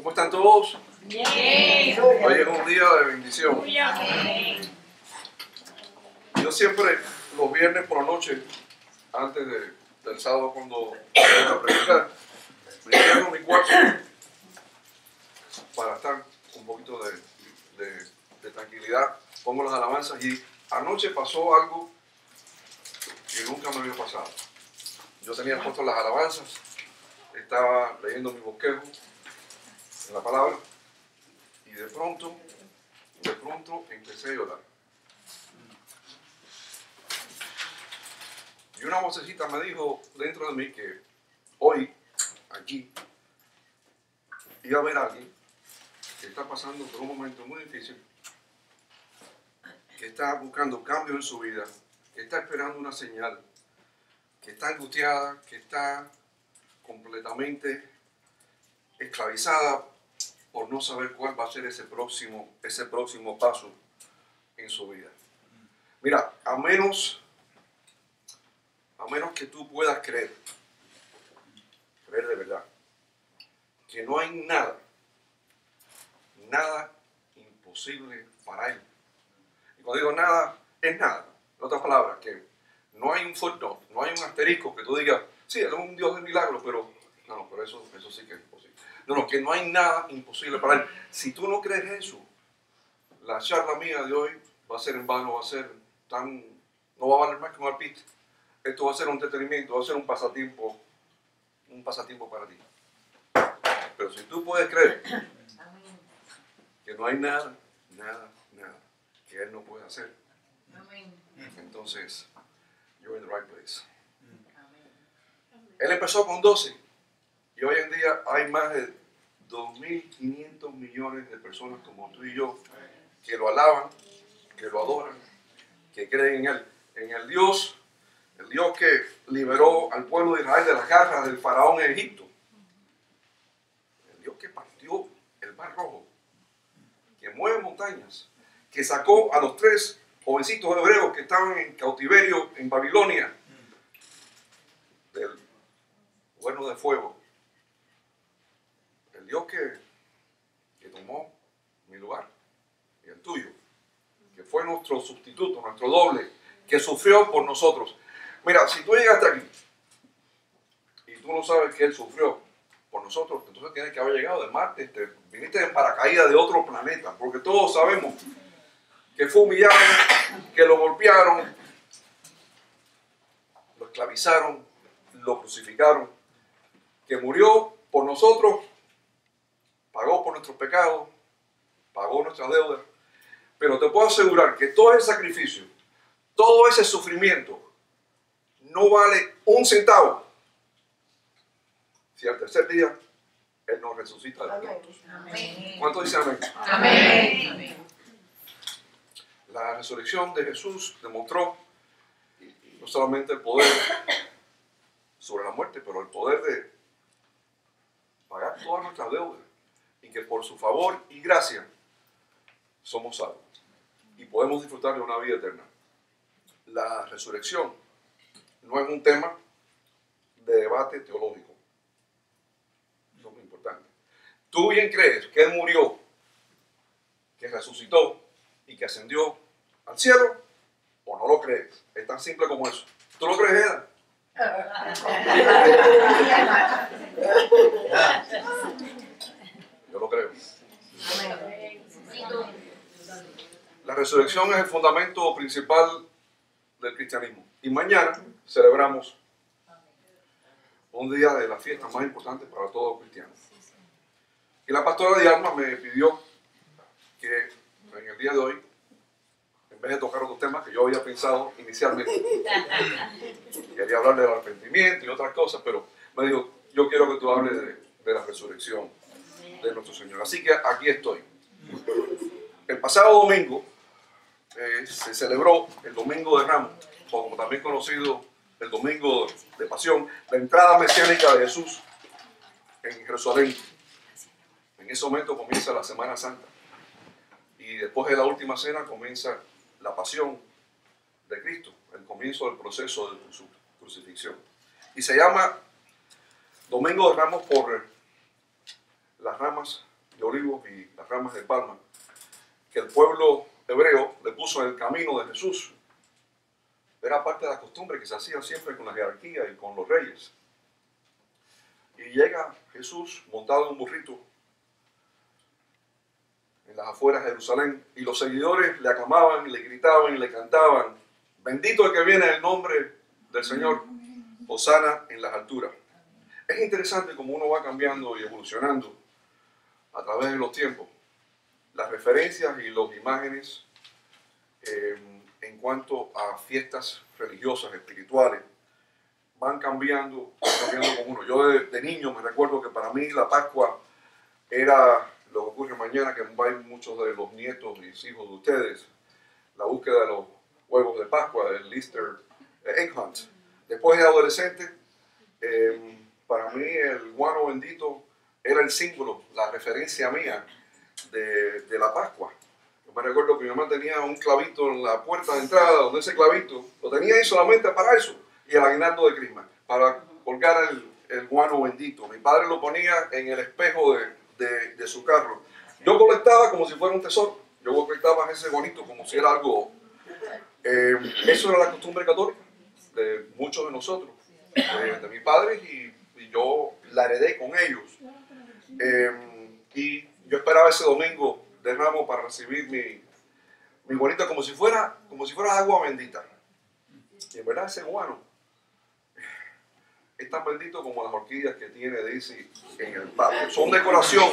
¿Cómo están todos? Bien. Hoy es un día de bendición. Yo siempre, los viernes por la noche, antes del sábado cuando voy a predicar, me quedo en mi cuarto para estar un poquito de tranquilidad. Pongo las alabanzas y anoche pasó algo que nunca me había pasado. Yo tenía puesto las alabanzas, estaba leyendo mi bosquejo en la palabra y de pronto empecé a llorar. Y una vocecita me dijo dentro de mí que hoy, aquí, iba a haber alguien que está pasando por un momento muy difícil, que está buscando cambios en su vida, que está esperando una señal, que está angustiada, que está completamente esclavizada por no saber cuál va a ser ese próximo paso en su vida. Mira, a menos que tú puedas creer de verdad, que no hay nada imposible para Él. Y cuando digo nada, es nada. En otras palabras, que no hay un footnote, no hay un asterisco que tú digas, sí, Él es un Dios de milagros, pero no, pero eso sí que es imposible. No, que no hay nada imposible para Él. Si tú no crees eso, la charla mía de hoy va a ser en vano, no va a valer más que un alpiste. Esto va a ser un entretenimiento, va a ser un pasatiempo para ti. Pero si tú puedes creer que no hay nada que Él no puede hacer, entonces, you're in the right place. Él empezó con 12 y hoy en día hay más de 2.500 millones de personas como tú y yo que lo alaban, que lo adoran, que creen en el Dios que liberó al pueblo de Israel de las garras del faraón en Egipto, el Dios que partió el mar rojo, que mueve montañas, que sacó a los 3 jovencitos hebreos que estaban en cautiverio en Babilonia del horno de fuego, el Dios que tomó mi lugar y el tuyo, que fue nuestro sustituto, nuestro doble, que sufrió por nosotros. Mira, si tú llegaste aquí y tú no sabes que Él sufrió por nosotros, entonces tienes que haber llegado de Marte, viniste en paracaídas de otro planeta, porque todos sabemos que fue humillado, que lo golpearon, lo esclavizaron, lo crucificaron, que murió por nosotros, pagó por nuestros pecados, pagó nuestras deudas, pero te puedo asegurar que todo ese sacrificio, todo ese sufrimiento, no vale un centavo si al tercer día Él nos resucita de los muertos. ¿Cuánto dice amén? Amén. La resurrección de Jesús demostró no solamente el poder sobre la muerte, pero el poder de pagar todas nuestras deudas y que por su favor y gracia somos salvos y podemos disfrutar de una vida eterna. La resurrección no es un tema de debate teológico. Eso es muy importante. ¿Tú bien crees que Él murió, que resucitó y que ascendió al cielo? ¿O no lo crees? Es tan simple como eso. ¿Tú lo crees, Eda? Yo lo creo. La resurrección es el fundamento principal del cristianismo. Y mañana celebramos un día de las fiestas más importantes para todos los cristianos. Y la pastora de Alma me pidió que en el día de hoy, en vez de tocar otros temas que yo había pensado inicialmente, quería hablar del arrepentimiento y otras cosas, pero me dijo, yo quiero que tú hables de la resurrección de nuestro Señor. Así que aquí estoy. El pasado domingo se celebró el Domingo de Ramos, o como también conocido el Domingo de Pasión, la entrada mesiánica de Jesús en Jerusalén. En ese momento comienza la Semana Santa y después de la última cena comienza la pasión de Cristo, el comienzo del proceso de su crucifixión. Y se llama Domingo de Ramos por las ramas de olivos y las ramas de palma que el pueblo hebreo le puso en el camino de Jesús. Era parte de la costumbre que se hacía siempre con la jerarquía y con los reyes. Y llega Jesús montado en un burrito en las afueras de Jerusalén, y los seguidores le aclamaban, le gritaban y le cantaban: bendito el que viene en el nombre del Señor, hosana en las alturas. Es interesante cómo uno va cambiando y evolucionando a través de los tiempos. Las referencias y las imágenes en cuanto a fiestas religiosas, espirituales, van cambiando con uno. Yo de niño me recuerdo que para mí la Pascua era lo que ocurre mañana, que van muchos de los nietos y hijos de ustedes, la búsqueda de los huevos de Pascua, el Easter egg hunt. Después de adolescente, para mí el guano bendito era el símbolo, la referencia mía de la Pascua. Yo me recuerdo que mi mamá tenía un clavito en la puerta de entrada, donde ese clavito lo tenía ahí solamente para eso, y el aguinaldo de crisma, para colgar el guano bendito. Mi padre lo ponía en el espejo de su carro. Yo colectaba como si fuera un tesoro. Yo colectaba ese bonito como si era algo. Eso era la costumbre católica de muchos de nosotros, de mis padres, y yo la heredé con ellos. Y yo esperaba ese domingo de Ramos para recibir mi bonito como si fuera agua bendita. Y en verdad ese guano es tan bendito como las orquídeas que tiene Daisy en el patio. Son decoración.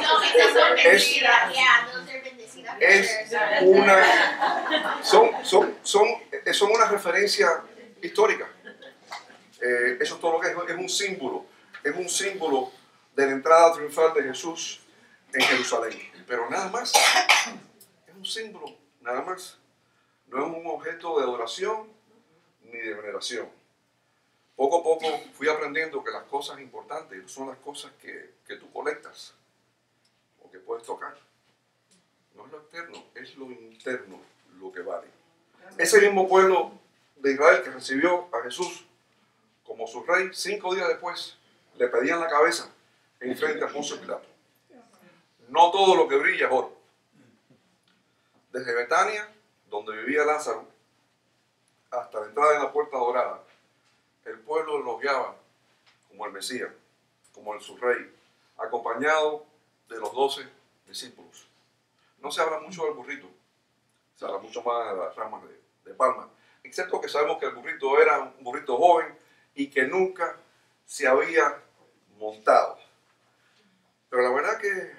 Son una referencia histórica. Eso es todo lo que es un símbolo. Es un símbolo de la entrada triunfal de Jesús en Jerusalén. Pero nada más. Es un símbolo, nada más. No es un objeto de adoración ni de veneración. Poco a poco fui aprendiendo que las cosas importantes son las cosas que tú colectas o que puedes tocar. No es lo externo, es lo interno lo que vale. Ese mismo pueblo de Israel que recibió a Jesús como su rey, 5 días después le pedían la cabeza en frente a Poncio Pilato. No todo lo que brilla es oro. Desde Betania, donde vivía Lázaro, hasta la entrada de la Puerta Dorada, el pueblo lo elogiaba como el Mesías, como su rey, acompañado de los 12 discípulos. No se habla mucho del burrito, se habla mucho más de las ramas de palma, excepto que sabemos que el burrito era un burrito joven y que nunca se había montado. Pero la verdad que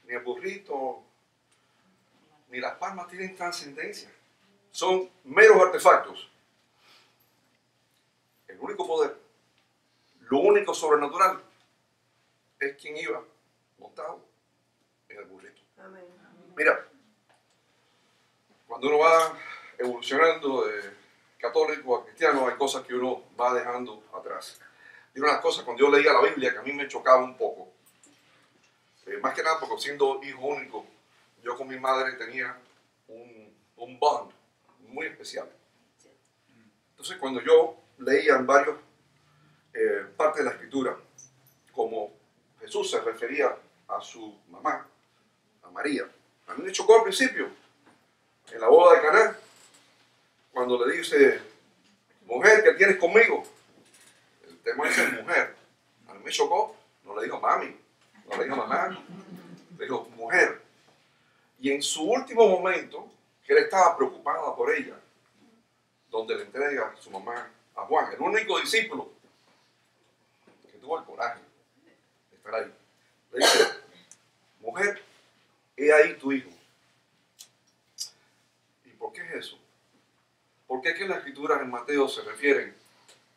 ni el burrito ni las palmas tienen trascendencia. Son meros artefactos. El único poder, lo único sobrenatural, es quien iba montado en el burrito. Amén. Mira, cuando uno va evolucionando de católico a cristiano, hay cosas que uno va dejando atrás. Y una de las cosas, cuando yo leía la Biblia, que a mí me chocaba un poco, más que nada porque siendo hijo único, yo con mi madre tenía un bond muy especial. Entonces, cuando yo leía en varias partes de la Escritura, como Jesús se refería a su mamá, a María, a mí me chocó al principio, en la boda de Caná, cuando le dice: mujer, ¿qué tienes conmigo? El tema dice mujer. A mí me chocó, no le dijo mami, no le dijo mamá, le dijo mujer. Y en su último momento, que él estaba preocupado por ella, donde le entrega a su mamá a Juan, el único discípulo que tuvo el coraje de estar ahí, le dice: mujer, he ahí tu hijo. ¿Y por qué es eso? ¿Por qué es que en las escrituras en Mateo se refieren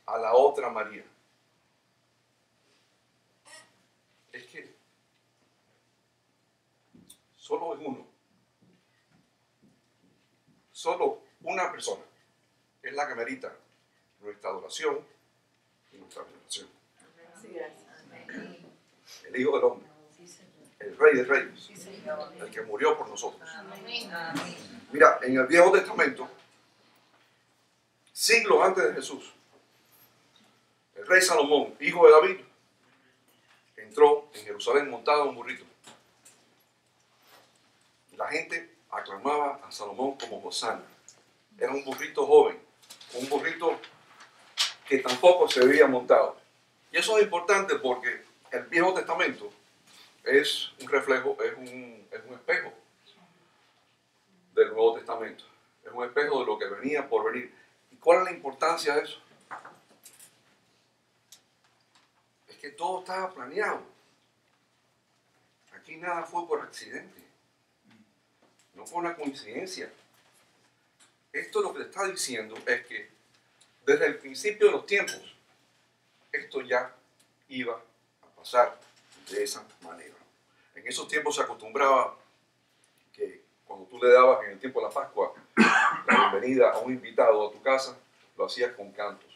a la otra María? Es que solo es uno. Solo una persona es la que merita nuestra adoración y nuestra veneración. El Hijo del Hombre, el Rey de Reyes, el que murió por nosotros. Mira, en el Viejo Testamento, siglos antes de Jesús, el rey Salomón, hijo de David, entró en Jerusalén montado en un burrito. la gente aclamaba a Salomón como Hosana. Era un burrito joven, un burrito que tampoco se había montado. Y eso es importante porque el Viejo Testamento es un reflejo, es un espejo del Nuevo Testamento. Es un espejo de lo que venía por venir. ¿Y cuál es la importancia de eso? Es que todo estaba planeado. Aquí nada fue por accidente. No fue una coincidencia. Esto lo que te está diciendo es que desde el principio de los tiempos, esto ya iba a pasar de esa manera. En esos tiempos se acostumbraba que cuando tú le dabas en el tiempo de la Pascua la bienvenida a un invitado a tu casa, lo hacías con cantos.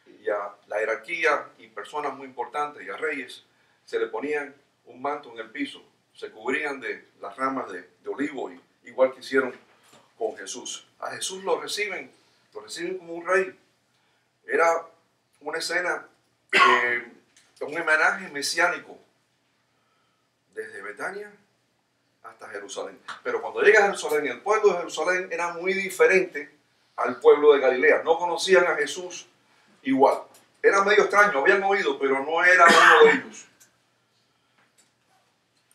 Y a la jerarquía y personas muy importantes y a reyes se le ponían un manto en el piso, se cubrían de las ramas de olivo, igual que hicieron con Jesús. A Jesús lo reciben como un rey. Era una escena, un homenaje mesiánico, desde Betania hasta Jerusalén. Pero cuando llega a Jerusalén, el pueblo de Jerusalén era muy diferente al pueblo de Galilea. No conocían a Jesús igual. Era medio extraño, habían oído, pero no era uno de ellos.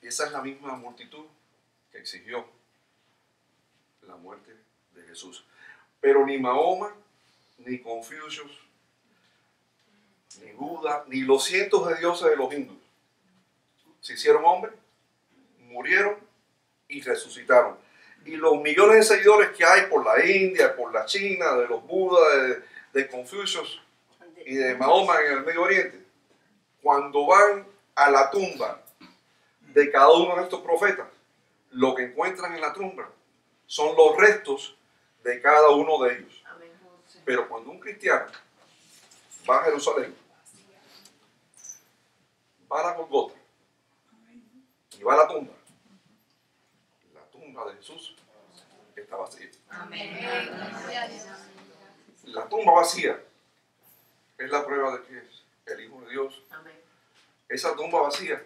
Y esa es la misma multitud que exigió la muerte de Jesús. Pero ni Mahoma, ni Confucius, ni Buda, ni los cientos de dioses de los hindúes se hicieron hombres, murieron y resucitaron. Y los millones de seguidores que hay por la India, por la China, de los Budas, de Confucius y de Mahoma en el Medio Oriente, cuando van a la tumba de cada uno de estos profetas, lo que encuentran en la tumba son los restos de cada uno de ellos. Pero cuando un cristiano va a Jerusalén, va a la Golgota y va a la tumba de Jesús está vacía. Amén. La tumba vacía es la prueba de que es el Hijo de Dios. Amén. Esa tumba vacía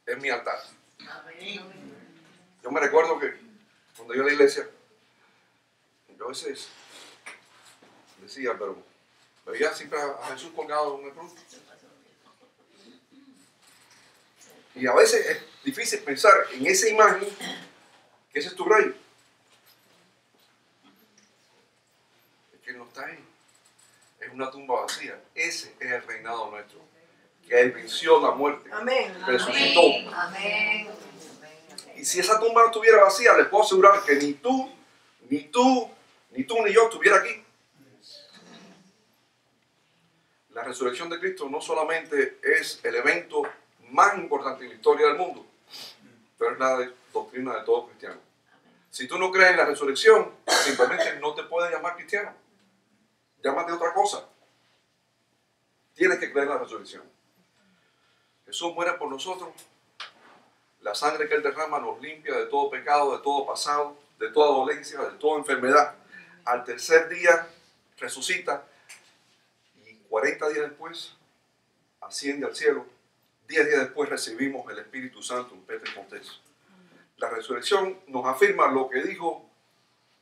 es mi altar. Amén. Yo me recuerdo que cuando iba a la iglesia, yo a veces decía, pero veía siempre a Jesús colgado en el cruz. Y a veces es difícil pensar en esa imagen que ese es tu rey. Es que él no está ahí. Es una tumba vacía. Ese es el reinado nuestro. Que él venció la muerte. Amén. Resucitó. Amén. Y si esa tumba no estuviera vacía, les puedo asegurar que ni yo estuviera aquí. La resurrección de Cristo no solamente es el evento más importante en la historia del mundo, pero es la doctrina de todo cristiano. Si tú no crees en la resurrección, simplemente no te puedes llamar cristiano. Llámate otra cosa. Tienes que creer en la resurrección. Jesús muere por nosotros. La sangre que Él derrama nos limpia de todo pecado, de todo pasado, de toda dolencia, de toda enfermedad. Al tercer día resucita y 40 días después asciende al cielo. 10 días después recibimos el Espíritu Santo en Pentecostés. La resurrección nos afirma lo que dijo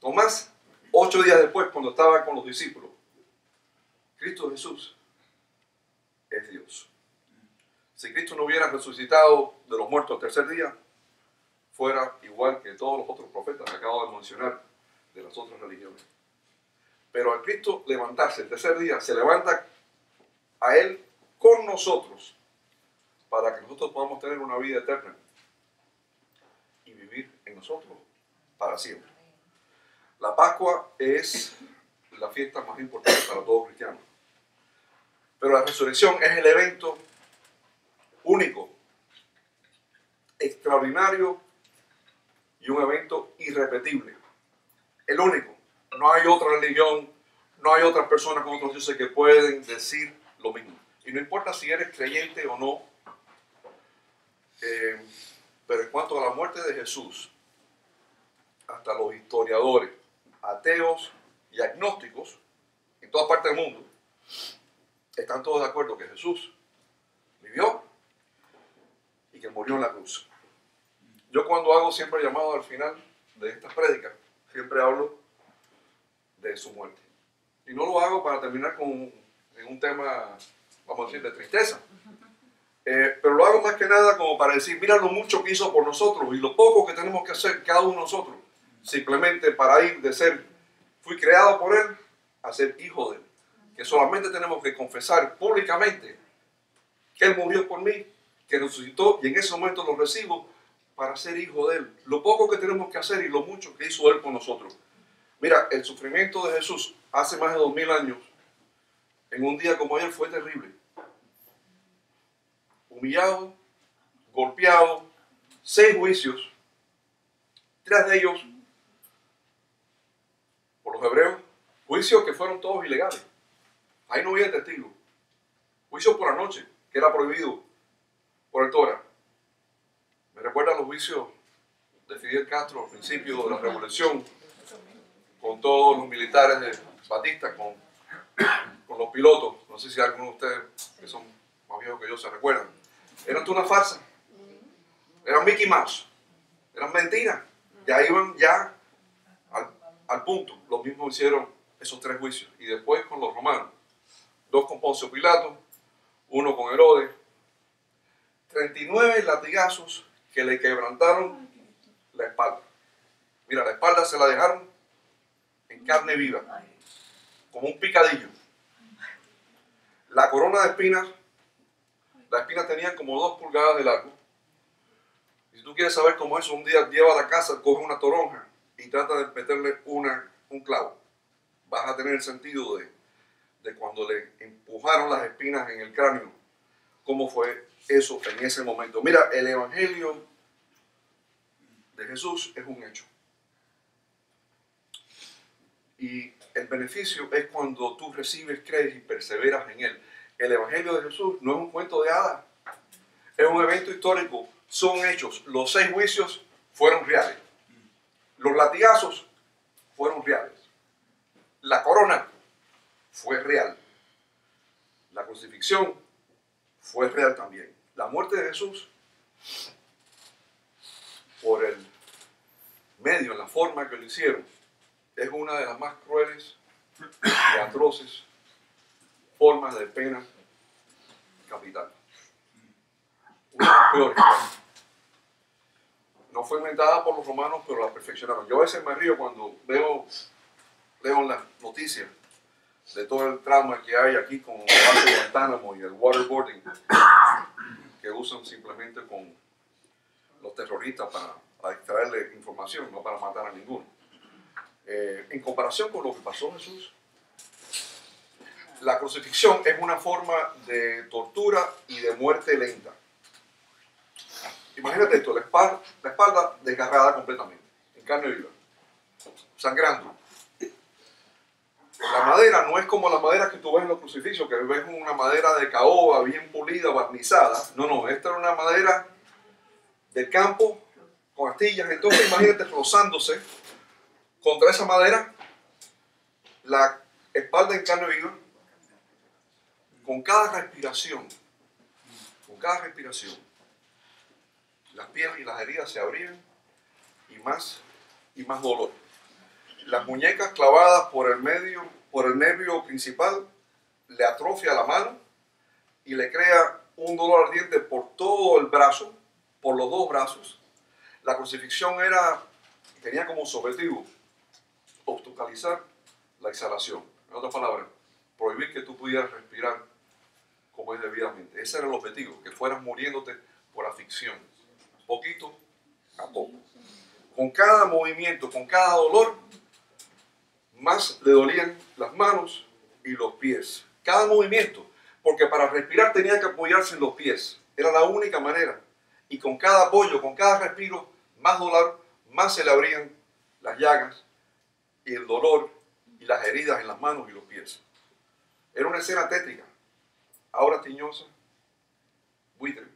Tomás 8 días después cuando estaba con los discípulos. Cristo Jesús es Dios. Si Cristo no hubiera resucitado de los muertos al tercer día, fuera igual que todos los otros profetas que acabo de mencionar de las otras religiones. Pero al Cristo levantarse el tercer día, se levanta a Él con nosotros para que nosotros podamos tener una vida eterna y vivir en nosotros para siempre. La Pascua es la fiesta más importante para todo cristiano. Pero la resurrección es el evento único, extraordinario y un evento irrepetible. El único. No hay otra religión, no hay otras personas con otros dioses que pueden decir lo mismo. Y no importa si eres creyente o no, pero en cuanto a la muerte de Jesús, hasta los historiadores, ateos y agnósticos, en todas partes del mundo, están todos de acuerdo que Jesús vivió y que murió en la cruz. Yo cuando hago siempre llamado al final de estas prédicas, siempre hablo de su muerte. Y no lo hago para terminar en un tema, vamos a decir, de tristeza. Pero lo hago más que nada como para decir, mira lo mucho que hizo por nosotros y lo poco que tenemos que hacer cada uno de nosotros. Simplemente para ir de ser, fui creado por Él, a ser hijo de Él. Que solamente tenemos que confesar públicamente que Él murió por mí, que resucitó y en ese momento lo recibo para ser hijo de Él. Lo poco que tenemos que hacer y lo mucho que hizo Él por nosotros. Mira, el sufrimiento de Jesús hace más de 2000 años, en un día como ayer, fue terrible. Humillado, golpeado, 6 juicios, 3 de ellos por los hebreos, juicios que fueron todos ilegales. Ahí no había testigo. Juicios por la noche, que era prohibido por el Torah. Me recuerda a los juicios de Fidel Castro al principio de la revolución, con todos los militares de Batista, con los pilotos. No sé si algunos de ustedes, que son más viejos que yo, se recuerdan. Eran toda una farsa. Eran Mickey Mouse. Eran mentiras. Ya iban ya al punto. Lo mismo hicieron esos 3 juicios. Y después con los romanos. 2 con Poncio Pilato, 1 con Herodes. 39 latigazos que le quebrantaron la espalda. Mira, la espalda se la dejaron en carne viva, como un picadillo. La corona de espinas, las espinas tenían como 2 pulgadas de largo. Y si tú quieres saber cómo eso, un día lleva a la casa, coge una toronja y trata de meterle un clavo. Vas a tener el sentido de cuando le empujaron las espinas en el cráneo, cómo fue eso en ese momento. Mira, el evangelio de Jesús es un hecho. Y el beneficio es cuando tú recibes, crees y perseveras en Él. El Evangelio de Jesús no es un cuento de hadas, es un evento histórico, son hechos. Los 6 juicios fueron reales, los latigazos fueron reales, la corona fue real, la crucifixión fue real también. La muerte de Jesús, por el medio, en la forma que lo hicieron, es una de las más crueles y atroces formas de pena capital. Una de las peores. No fue inventada por los romanos, pero la perfeccionaron. Yo a veces me río cuando leo en las noticias de todo el trauma que hay aquí con el base de Guantánamo y el waterboarding que usan simplemente con los terroristas para extraerle información, no para matar a ninguno. En comparación con lo que pasó Jesús, la crucifixión es una forma de tortura y de muerte lenta. Imagínate esto, la espalda desgarrada completamente, en carne viva, sangrando. La madera no es como la madera que tú ves en los crucifijos, que ves una madera de caoba bien pulida, barnizada. No, esta era una madera del campo con astillas. Entonces imagínate rozándose contra esa madera, la espalda en carne viva, con cada respiración, las piernas y las heridas se abrían y más dolor. Las muñecas clavadas por el nervio principal, le atrofia la mano y le crea un dolor ardiente por todo el brazo, por los 2 brazos. La crucifixión tenía como su objetivo obstaculizar la exhalación. En otras palabras, prohibir que tú pudieras respirar como es debidamente. Ese era el objetivo, que fueras muriéndote por asfixia, poquito a poco. Con cada movimiento, con cada dolor, más le dolían las manos y los pies. Cada movimiento, porque para respirar tenía que apoyarse en los pies. Era la única manera. Y con cada apoyo, con cada respiro, más dolor, más se le abrían las llagas y el dolor y las heridas en las manos y los pies. Era una escena tétrica, ahora tiñosa, buitre,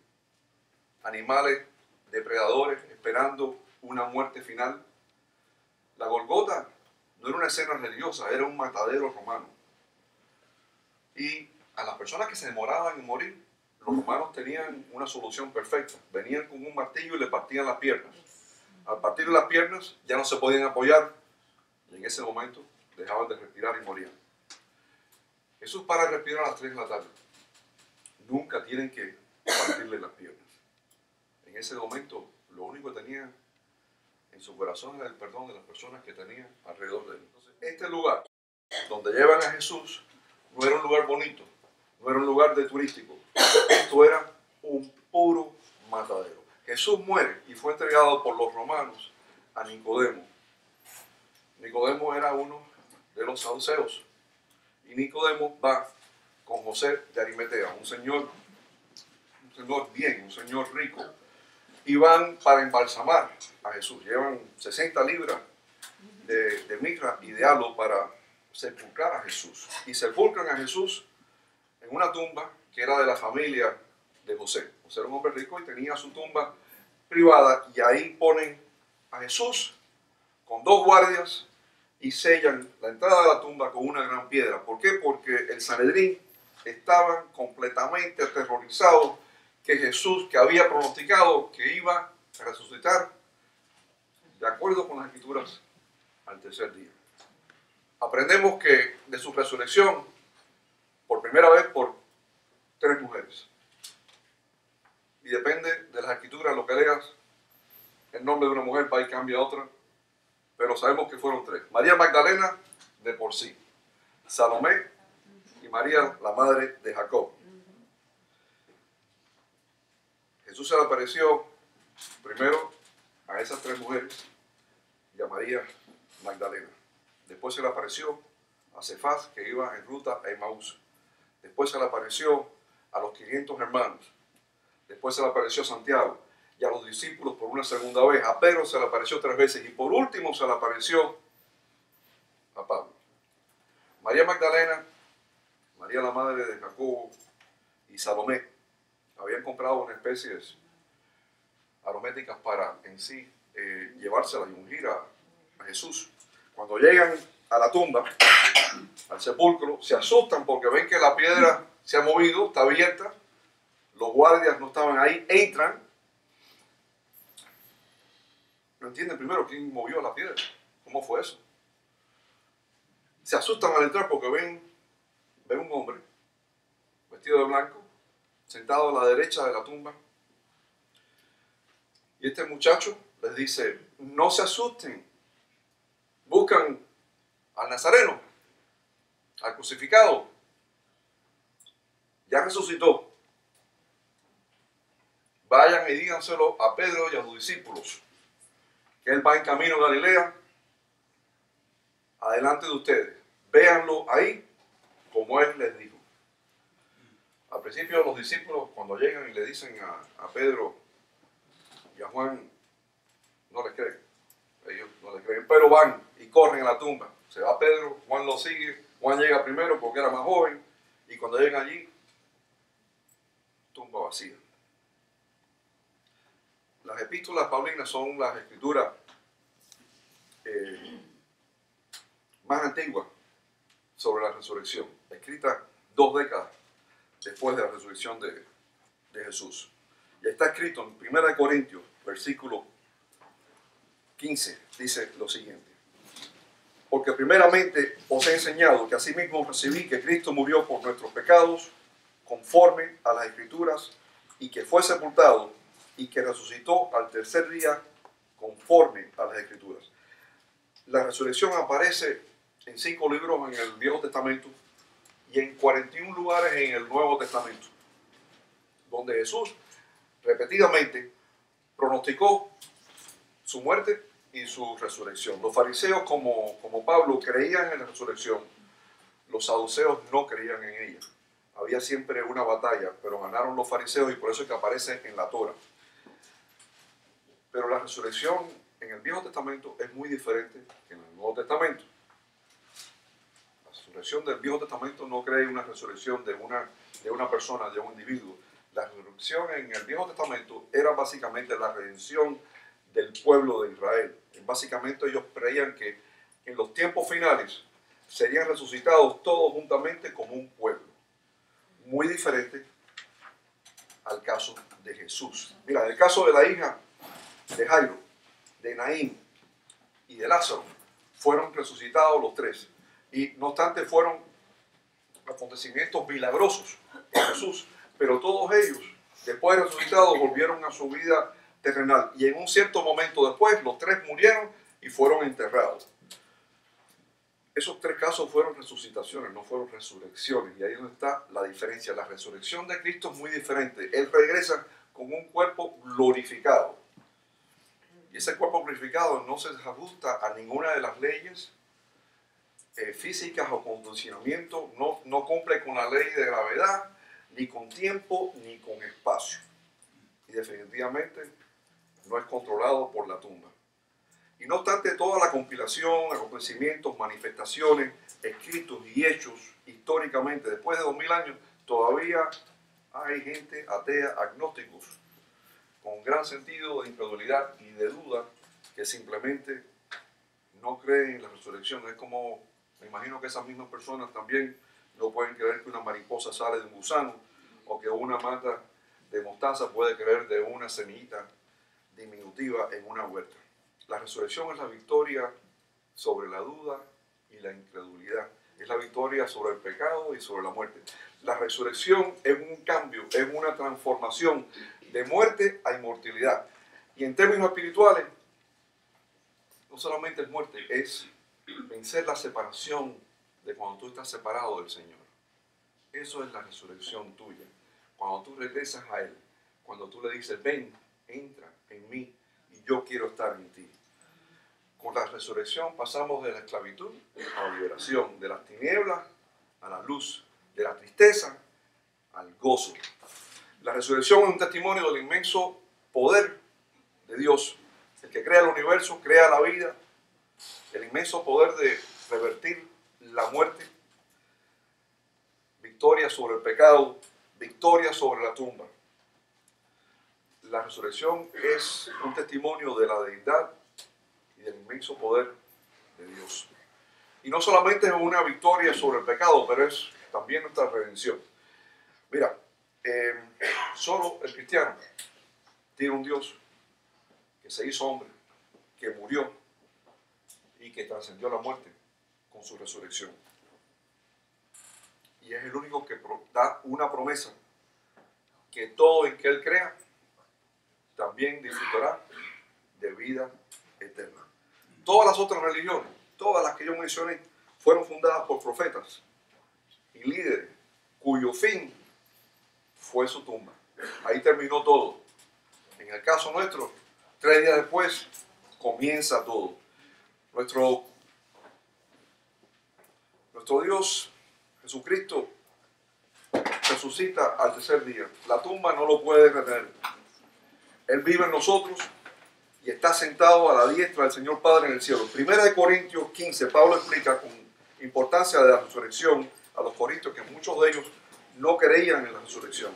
animales depredadores esperando una muerte final. La Golgota no era una escena religiosa, era un matadero romano. Y a las personas que se demoraban en morir, los romanos tenían una solución perfecta. Venían con un martillo y le partían las piernas. Al partir las piernas ya no se podían apoyar y en ese momento dejaban de respirar y morían. Jesús para respirar a las 3 de la tarde. Nunca tienen que partirle las piernas. En ese momento lo único que tenía en su corazón era el perdón de las personas que tenía alrededor de él. Entonces, este lugar donde llevan a Jesús no era un lugar bonito, no era un lugar de turístico. Esto era un puro matadero. Jesús muere y fue entregado por los romanos a Nicodemo. Nicodemo era uno de los saduceos. Y Nicodemo va con José de Arimatea, un señor bien, un señor rico. Y van para embalsamar a Jesús. Llevan 60 libras de mirra y de aloe para sepultar a Jesús. Y sepultan a Jesús en una tumba que era de la familia de José. José era un hombre rico y tenía su tumba privada. Y ahí ponen a Jesús con 2 guardias y sellan la entrada de la tumba con una gran piedra. ¿Por qué? Porque el Sanedrín estaba completamente aterrorizado que Jesús, que había pronosticado que iba a resucitar, de acuerdo con las Escrituras, al tercer día. Aprendemos que de su resurrección, por primera vez por 3 mujeres. Y depende de las Escrituras, lo que leas, el nombre de una mujer va y cambia a otra, pero sabemos que fueron 3. María Magdalena, de por sí. Salomé y María, la madre de Jacob. Jesús se le apareció primero a esas 3 mujeres y a María Magdalena. Después se le apareció a Cefás, que iba en ruta a Emaús. Después se le apareció a los 500 hermanos. Después se le apareció a Santiago y a los discípulos por una segunda vez. A Pedro se le apareció 3 veces y por último se le apareció a Pablo. María Magdalena, María la madre de Jacobo y Salomé habían comprado unas especies aromáticas para en sí llevárselas y ungir a Jesús. Cuando llegan a la tumba, al sepulcro, se asustan porque ven que la piedra se ha movido, está abierta, los guardias no estaban ahí, entran. No entienden primero quién movió la piedra, cómo fue eso. Se asustan al entrar porque ven un hombre vestido de blanco, sentado a la derecha de la tumba. Y este muchacho les dice, no se asusten, buscan al Nazareno, al crucificado, ya resucitó. Vayan y díganselo a Pedro y a los discípulos, que él va en camino a Galilea, adelante de ustedes. Véanlo ahí, como él les dijo. Al principio los discípulos, cuando llegan y le dicen a Pedro y a Juan, no les creen. Ellos no les creen, pero van y corren a la tumba. Se va Pedro, Juan lo sigue, Juan llega primero porque era más joven, y cuando llegan allí, tumba vacía. Las epístolas paulinas son las escrituras más antiguas sobre la resurrección, escritas 2 décadas después de la resurrección de Jesús. Y está escrito en 1 Corintios, versículo 15, dice lo siguiente. Porque primeramente os he enseñado que asimismo recibí que Cristo murió por nuestros pecados, conforme a las Escrituras, y que fue sepultado, y que resucitó al tercer día, conforme a las Escrituras. La resurrección aparece en 5 libros en el Viejo Testamento y en 41 lugares en el Nuevo Testamento, donde Jesús repetidamente pronosticó su muerte y su resurrección. Los fariseos, como Pablo, creían en la resurrección. Los saduceos no creían en ella. Había siempre una batalla, pero ganaron los fariseos y por eso es que aparece en la Torá. Pero la resurrección en el Viejo Testamento es muy diferente que en el Nuevo Testamento. La resurrección del Viejo Testamento no cree una resurrección de una persona, de un individuo. La resurrección en el Viejo Testamento era básicamente la redención del pueblo de Israel. Básicamente ellos creían que en los tiempos finales serían resucitados todos juntamente como un pueblo. Muy diferente al caso de Jesús. Mira, en el caso de la hija de Jairo, de Naín y de Lázaro fueron resucitados los tres. Y no obstante fueron acontecimientos milagrosos en Jesús, pero todos ellos, después de resucitados, volvieron a su vida terrenal. Y en un cierto momento después, los tres murieron y fueron enterrados. Esos tres casos fueron resucitaciones, no fueron resurrecciones. Y ahí es donde está la diferencia. La resurrección de Cristo es muy diferente. Él regresa con un cuerpo glorificado. Y ese cuerpo glorificado no se ajusta a ninguna de las leyes físicas o condicionamiento, no cumple con la ley de gravedad, ni con tiempo, ni con espacio. Y definitivamente no es controlado por la tumba. Y no obstante toda la compilación, acontecimientos, manifestaciones, escritos y hechos históricamente, después de 2000 años, todavía hay gente atea, agnósticos, con gran sentido de incredulidad y de duda, que simplemente no creen en la resurrección. Es como, me imagino que esas mismas personas también no pueden creer que una mariposa sale de un gusano, o que una mata de mostaza puede creer de una semillita diminutiva en una huerta. La resurrección es la victoria sobre la duda y la incredulidad. Es la victoria sobre el pecado y sobre la muerte. La resurrección es un cambio, es una transformación de muerte a inmortalidad. Y en términos espirituales, no solamente es muerte, es vencer la separación de cuando tú estás separado del Señor. Eso es la resurrección tuya. Cuando tú regresas a Él, cuando tú le dices, ven, entra en mí y yo quiero estar en ti. Con la resurrección pasamos de la esclavitud a la liberación, de las tinieblas a la luz, de la tristeza al gozo. La resurrección es un testimonio del inmenso poder de Dios, el que crea el universo, crea la vida, el inmenso poder de revertir la muerte, victoria sobre el pecado, victoria sobre la tumba. La resurrección es un testimonio de la deidad y del inmenso poder de Dios. Y no solamente es una victoria sobre el pecado, pero es también nuestra redención. Mira, solo el cristiano tiene un Dios que se hizo hombre, que murió y que trascendió la muerte con su resurrección. Y es el único que da una promesa, que todo en que Él crea también disfrutará de vida eterna. Todas las otras religiones, todas las que yo mencioné, fueron fundadas por profetas y líderes cuyo fin fue su tumba. Ahí terminó todo. En el caso nuestro, 3 días después, comienza todo. Nuestro Dios, Jesucristo, resucita al tercer día. La tumba no lo puede retener. Él vive en nosotros y está sentado a la diestra del Señor Padre en el cielo. Primera de Corintios 15, Pablo explica con importancia de la resurrección a los corintios, que muchos de ellos no creían en la resurrección.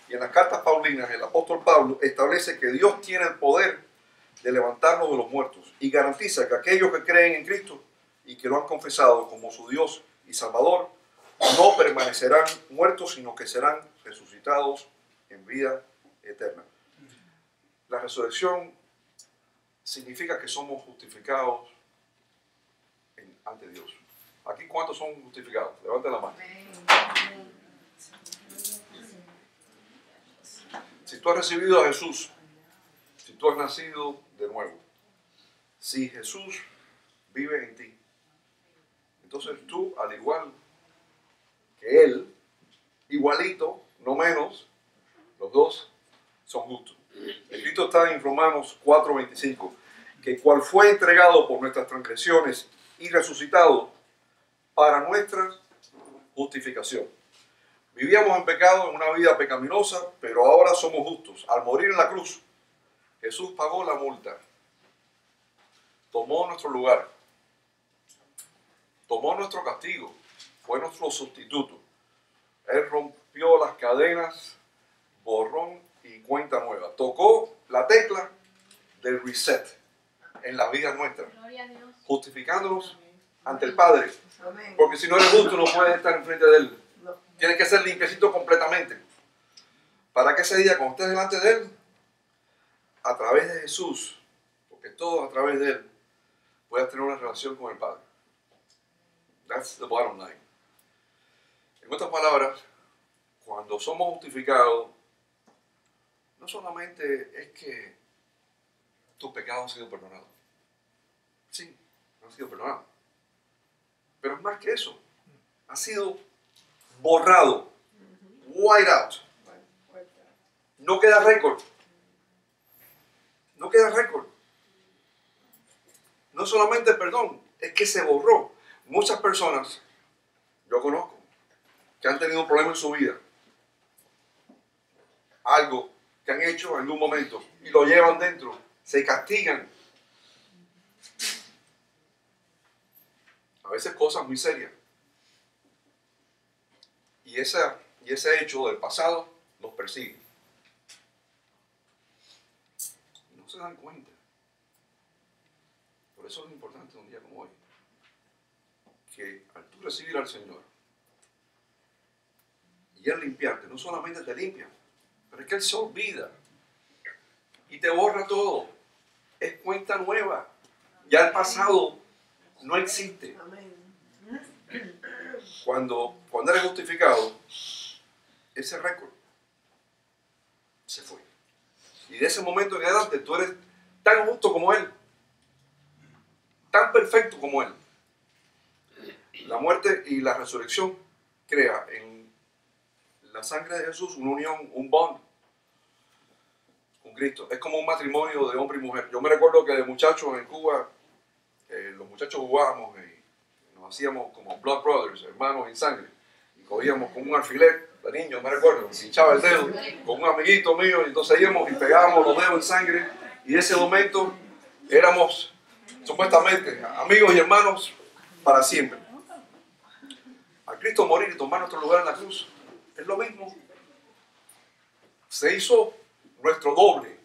Y en las cartas paulinas, el apóstol Pablo establece que Dios tiene el poder de levantarnos de los muertos y garantiza que aquellos que creen en Cristo y que lo han confesado como su Dios y Salvador, no permanecerán muertos, sino que serán resucitados en vida eterna. La resurrección significa que somos justificados ante Dios. Aquí, ¿cuántos son justificados? Levanten la mano. Si tú has recibido a Jesús, si tú has nacido de nuevo, si Jesús vive en ti, entonces tú, al igual que Él, igualito, no menos, los dos son justos. Escrito está en Romanos 4:25, que cual fue entregado por nuestras transgresiones y resucitado para nuestra justificación. Vivíamos en pecado, en una vida pecaminosa, pero ahora somos justos. Al morir en la cruz, Jesús pagó la multa, tomó nuestro lugar, tomó nuestro castigo, fue nuestro sustituto. Él rompió las cadenas, borrón y cuenta nueva. Tocó la tecla del reset en la vida nuestra, justificándonos ante el Padre. Porque si no eres justo, no puedes estar enfrente de Él. Tienes que ser limpiecito completamente. Para que ese día, cuando estés delante de Él, a través de Jesús, porque todos a través de Él puedas tener una relación con el Padre. That's the bottom line. En otras palabras, cuando somos justificados, no solamente es que tus pecados han sido perdonados. Sí, han sido perdonados. Pero es más que eso. Ha sido borrado. White out. No queda récord. No queda récord. No solamente perdón, es que se borró. Muchas personas, yo conozco, que han tenido un problema en su vida. Algo que han hecho en algún momento y lo llevan dentro. Se castigan. A veces cosas muy serias. Y ese hecho del pasado los persigue. No se dan cuenta. Por eso es importante un día como hoy, que al tú recibir al Señor y Él limpiarte, no solamente te limpia, pero es que Él se olvida y te borra todo. Es cuenta nueva. Ya el pasado no existe. Cuando eres justificado, ese récord se fue. Y de ese momento en adelante tú eres tan justo como Él, tan perfecto como Él. La muerte y la resurrección crea en la sangre de Jesús una unión, un bond con Cristo. Es como un matrimonio de hombre y mujer. Yo me recuerdo que de muchachos en Cuba, los muchachos jugábamos y nos hacíamos como blood brothers, hermanos en sangre. Y cogíamos con un alfiler, de niños, me recuerdo, se hinchaba el dedo con un amiguito mío, y entonces íbamos y pegábamos los dedos en sangre. Y en ese momento éramos supuestamente amigos y hermanos para siempre. A Cristo morir y tomar nuestro lugar en la cruz es lo mismo. Se hizo nuestro doble.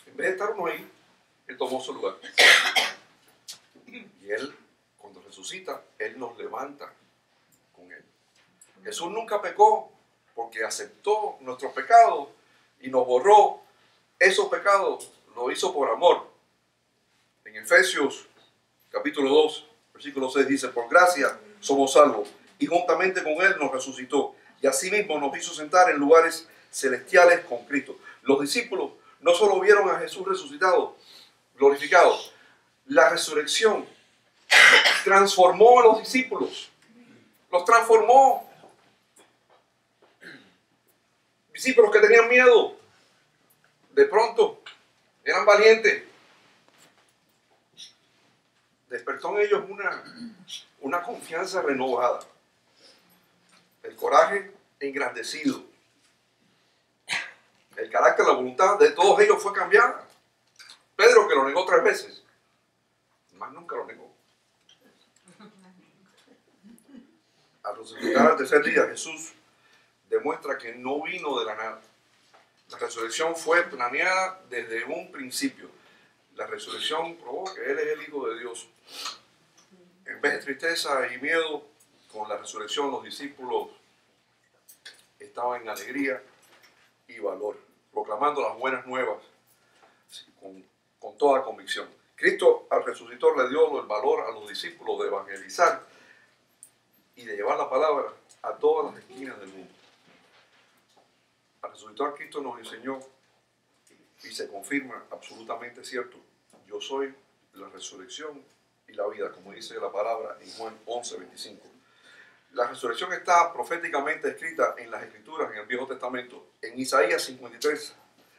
En vez de estar uno ahí, Él tomó su lugar. Y Él, cuando resucita, Él nos levanta con Él. Jesús nunca pecó porque aceptó nuestros pecados y nos borró esos pecados. Lo hizo por amor. En Efesios capítulo 2, versículo 6 dice: por gracia somos salvos, y juntamente con Él nos resucitó, y asimismo nos hizo sentar en lugares celestiales con Cristo. Los discípulos no solo vieron a Jesús resucitado, glorificado, la resurrección transformó a los discípulos, los transformó. Discípulos que tenían miedo, de pronto eran valientes. Despertó en ellos una confianza renovada, el coraje engrandecido, el carácter, la voluntad de todos ellos fue cambiada. Pedro, que lo negó 3 veces, más nunca lo negó. Al resucitar al tercer día, Jesús demuestra que no vino de la nada. La resurrección fue planeada desde un principio. La resurrección probó que Él es el Hijo de Dios. En vez de tristeza y miedo, con la resurrección los discípulos estaban en alegría y valor, proclamando las buenas nuevas con toda convicción. Cristo al resucitar le dio el valor a los discípulos de evangelizar y de llevar la palabra a todas las esquinas del mundo. Al resucitar, Cristo nos enseñó y se confirma absolutamente cierto: yo soy la resurrección y la vida, como dice la palabra en Juan 11:25. La resurrección está proféticamente escrita en las Escrituras, en el Viejo Testamento, en Isaías 53,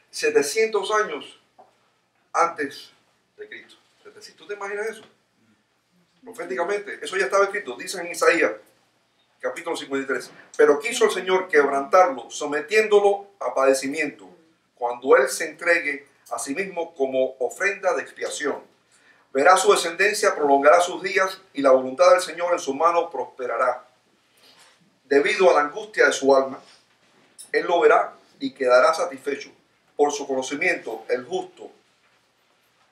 700 años antes de Cristo. ¿Tú te imaginas eso? Proféticamente, eso ya estaba escrito, dice en Isaías capítulo 53. Pero quiso el Señor quebrantarlo, sometiéndolo a padecimiento, cuando Él se entregue a sí mismo como ofrenda de expiación. Verá su descendencia, prolongará sus días, y la voluntad del Señor en su mano prosperará. Debido a la angustia de su alma, Él lo verá y quedará satisfecho. Por su conocimiento, el justo,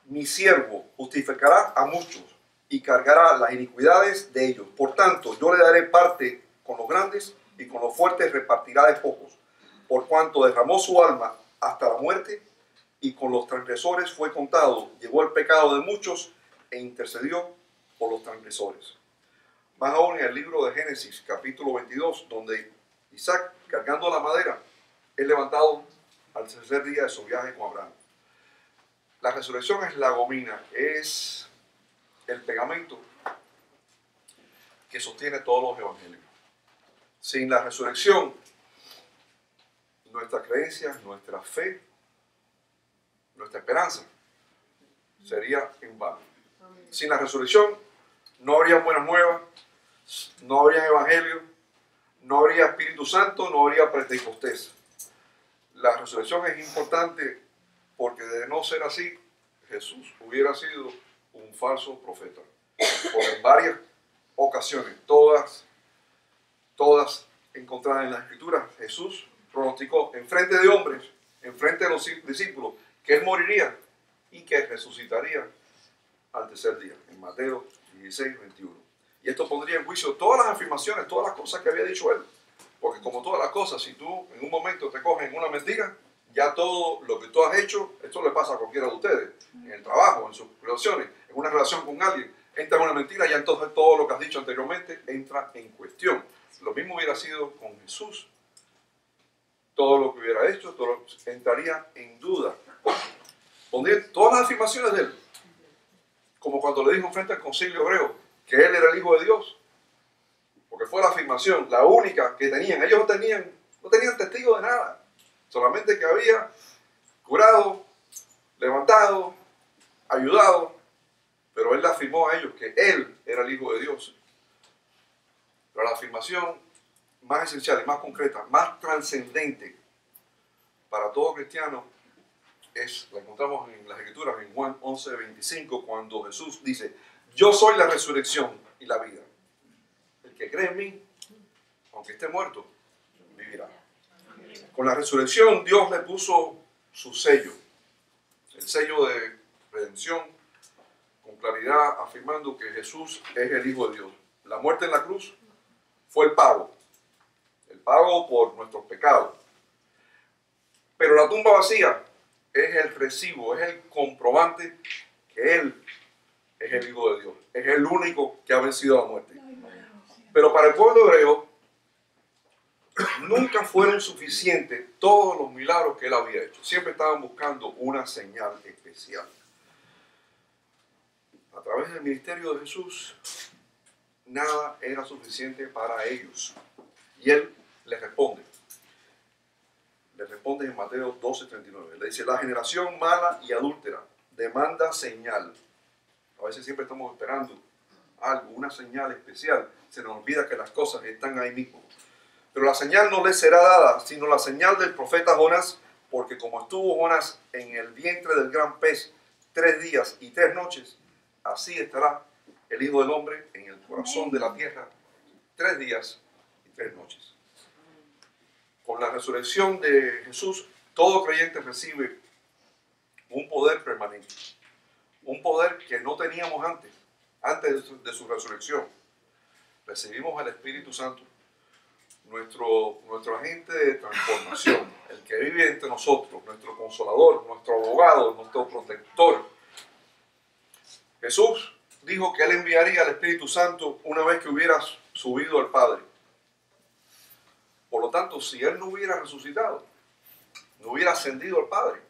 mi siervo, justificará a muchos y cargará las iniquidades de ellos. Por tanto, yo le daré parte con los grandes, y con los fuertes repartirá despojos, por cuanto derramó su alma hasta la muerte y con los transgresores fue contado, llevó el pecado de muchos e intercedió por los transgresores. Más aún en el libro de Génesis, capítulo 22, donde Isaac, cargando la madera, es levantado al tercer día de su viaje con Abraham. La resurrección es la gomina, es el pegamento que sostiene todos los evangelios. Sin la resurrección, nuestra creencia, nuestra fe, nuestra esperanza sería en vano. Sin la resurrección no habría buenas nuevas, no habría evangelio, no habría Espíritu Santo, no habría Pentecostés. La resurrección es importante porque de no ser así, Jesús hubiera sido un falso profeta. Porque en varias ocasiones, todas encontradas en la Escritura, Jesús pronosticó en frente de hombres, en frente de los discípulos, que él moriría y que resucitaría al tercer día, en Mateo 16, 21. Y esto pondría en juicio todas las afirmaciones, todas las cosas que había dicho él. Porque como todas las cosas, si tú en un momento te cogen una mentira, ya todo lo que tú has hecho, esto le pasa a cualquiera de ustedes, en el trabajo, en sus relaciones, en una relación con alguien, entra en una mentira, ya entonces todo lo que has dicho anteriormente entra en cuestión. Lo mismo hubiera sido con Jesús. Todo lo que hubiera hecho, entraría en duda. Pondría todas las afirmaciones de él, como cuando le dijo frente al concilio hebreo que él era el Hijo de Dios, porque fue la afirmación, la única que tenían. Ellos no tenían testigo de nada, solamente que había curado, levantado, ayudado, pero él le afirmó a ellos que él era el Hijo de Dios. Pero la afirmación más esencial y más concreta, más trascendente para todo cristiano, la encontramos en las Escrituras, en Juan 11, 25, cuando Jesús dice: yo soy la resurrección y la vida. El que cree en mí, aunque esté muerto, vivirá. Con la resurrección Dios le puso su sello, el sello de redención, con claridad afirmando que Jesús es el Hijo de Dios. La muerte en la cruz fue el pago por nuestros pecados. Pero la tumba vacía es el recibo, es el comprobante que Él es el Hijo de Dios, es el único que ha vencido la muerte. Pero para el pueblo hebreo nunca fueron suficientes todos los milagros que Él había hecho. Siempre estaban buscando una señal especial. A través del ministerio de Jesús, nada era suficiente para ellos. Y Él les responde. Le responde en Mateo 12:39. Le dice: la generación mala y adúltera demanda señal. A veces siempre estamos esperando algo, una señal especial. Se nos olvida que las cosas están ahí mismo. Pero la señal no les será dada, sino la señal del profeta Jonás, porque como estuvo Jonás en el vientre del gran pez 3 días y 3 noches, así estará el Hijo del Hombre en el corazón de la tierra 3 días y 3 noches. Con la resurrección de Jesús, todo creyente recibe un poder permanente, un poder que no teníamos antes de su resurrección. Recibimos el Espíritu Santo, nuestro agente de transformación, el que vive entre nosotros, nuestro consolador, nuestro abogado, nuestro protector. Jesús dijo que Él enviaría al Espíritu Santo una vez que hubiera subido al Padre. Por lo tanto, si Él no hubiera resucitado, no hubiera ascendido al Padre,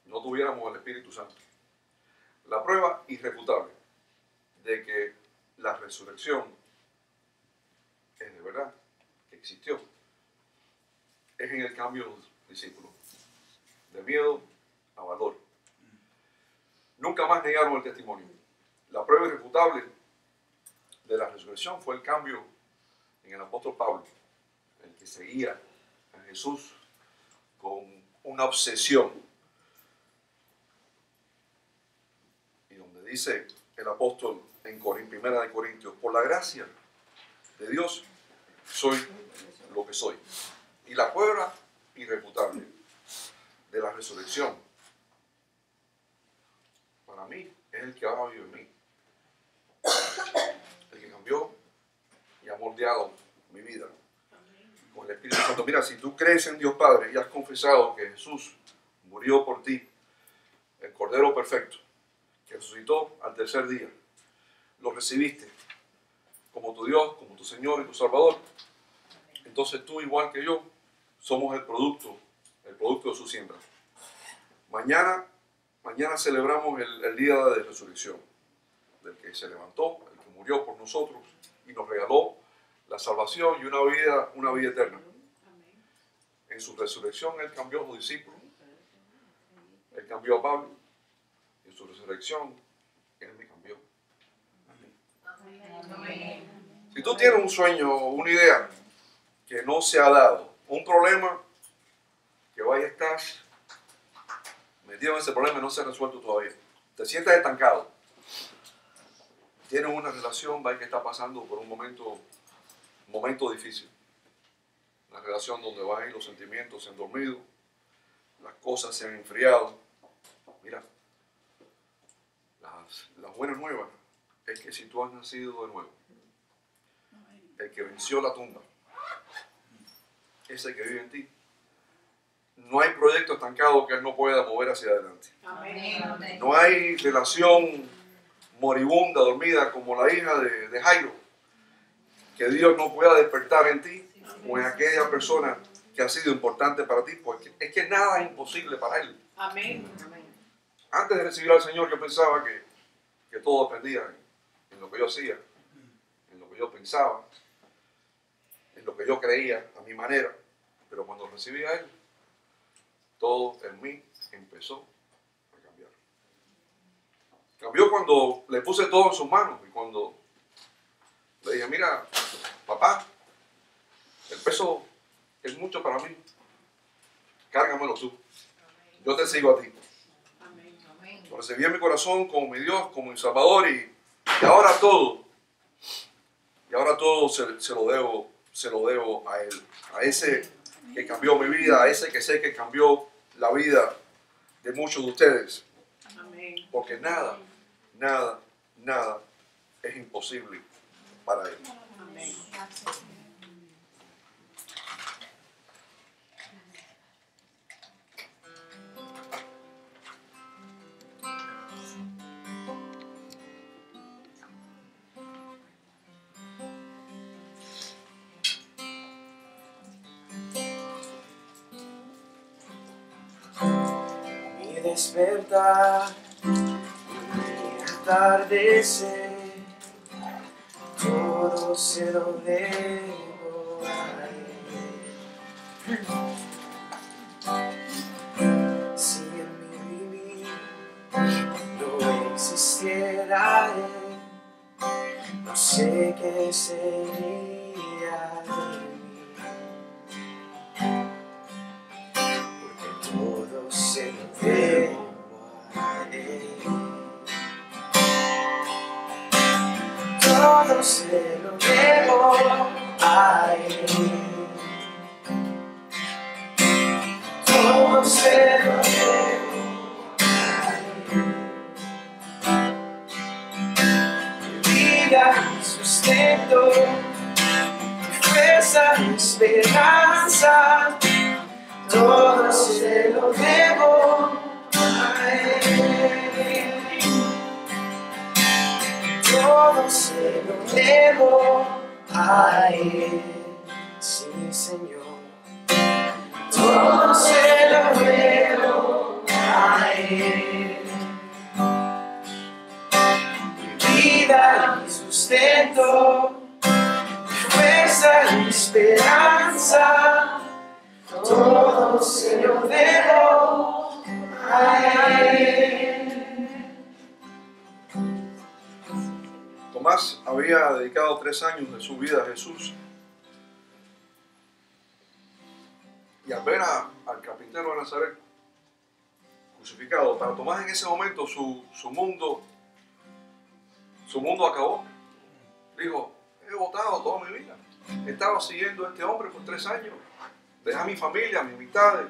no tuviéramos el Espíritu Santo. La prueba irrefutable de que la resurrección es de verdad, que existió, es en el cambio de los discípulos, de miedo a valor. Nunca más negaron el testimonio. La prueba irrefutable de la resurrección fue el cambio en el apóstol Pablo, el que seguía a Jesús con una obsesión. Y donde dice el apóstol en 1 de Corintios: por la gracia de Dios soy lo que soy. Y la prueba irrefutable de la resurrección para mí es el que ahora vive en mí, el que cambió y ha moldeado mi vida con el Espíritu Santo. Mira, si tú crees en Dios Padre y has confesado que Jesús murió por ti, el Cordero perfecto, que resucitó al tercer día, lo recibiste como tu Dios, como tu Señor y tu Salvador, entonces tú, igual que yo, somos el producto de su siembra. Mañana celebramos el día de resurrección, del que se levantó, el que murió por nosotros y nos regaló la salvación y una vida eterna. En su resurrección Él cambió a los discípulos, Él cambió a Pablo, en su resurrección Él me cambió. Si tú tienes un sueño, una idea que no se ha dado, un problema que vaya a estar metido en ese problema y no se ha resuelto todavía, te sientes estancado, tienes una relación, va que está pasando por un momento difícil, una relación donde van los sentimientos se han dormido, las cosas se han enfriado. Mira, las buenas nuevas es que si tú has nacido de nuevo, el que venció la tumba, ese que vive en ti, no hay proyecto estancado que Él no pueda mover hacia adelante. Amén. No hay relación moribunda, dormida, como la hija de Jairo, que Dios no pueda despertar en ti o en aquella persona que ha sido importante para ti, porque es que nada es imposible para Él. Amén. Antes de recibir al Señor yo pensaba que todo dependía en lo que yo hacía, en lo que yo pensaba, en lo que yo creía, a mi manera, pero cuando recibí a Él, todo en mí empezó a cambiar. Cambió cuando le puse todo en sus manos y cuando le dije, mira, papá, el peso es mucho para mí, cárgamelo tú, yo te sigo a ti. Lo recibí en mi corazón como mi Dios, como mi Salvador y ahora todo se lo debo a Él, a ese que cambió mi vida, a ese que sé que cambió la vida de muchos de ustedes. Porque nada es imposible para Él. Mi despertar, mi atardecer, todo se lo debo a Él. Si en mi vivir no existiera Él, no sé qué sería de mí. Porque todo se lo debo a Él. Todo se lo debo a Él. Todo se lo debo a Él. Mi vida, mi sustento, mi fuerza, mi esperanza, todo se lo debo a Él. Todo se lo debo a Él. Sí, Señor. Todo se lo debo a Él. Mi vida, mi sustento, mi fuerza, mi esperanza, todo se lo debo a Él. Tomás había dedicado 3 años de su vida a Jesús. Y al ver al carpintero de Nazaret crucificado, para Tomás en ese momento su mundo acabó. Dijo, he votado toda mi vida. Estaba siguiendo a este hombre por 3 años. Dejé a mi familia, mis amistades,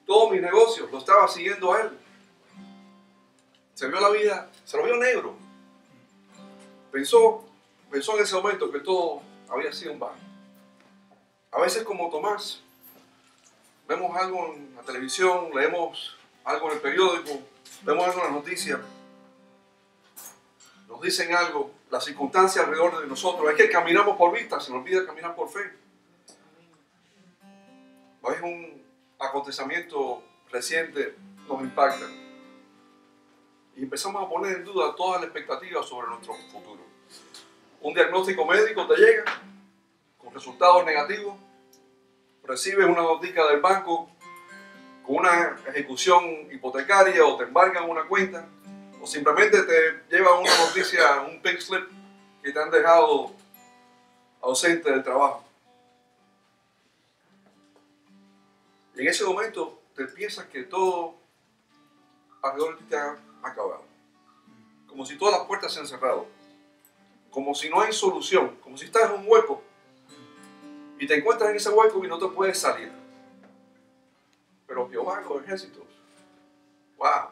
todos mis negocios, lo estaba siguiendo a él. Se vio la vida, se lo vio negro. Pensó en ese momento que todo había sido en vano. A veces como Tomás, vemos algo en la televisión, leemos algo en el periódico, vemos algo en las noticias, nos dicen algo, las circunstancias alrededor de nosotros, es que caminamos por vista, se nos olvida caminar por fe. Es un acontecimiento reciente, nos impacta. Y empezamos a poner en duda todas las expectativas sobre nuestro futuro. Un diagnóstico médico te llega con resultados negativos, recibes una noticia del banco con una ejecución hipotecaria o te embargan una cuenta o simplemente te llevan una noticia, un pay slip que te han dejado ausente del trabajo. Y en ese momento te piensas que todo alrededor de ti te ha acabado. Como si todas las puertas se han cerrado. Como si no hay solución. Como si estás en un hueco. Y te encuentras en ese hueco y no te puedes salir. Pero Jehová de los ejércitos. ¡Wow!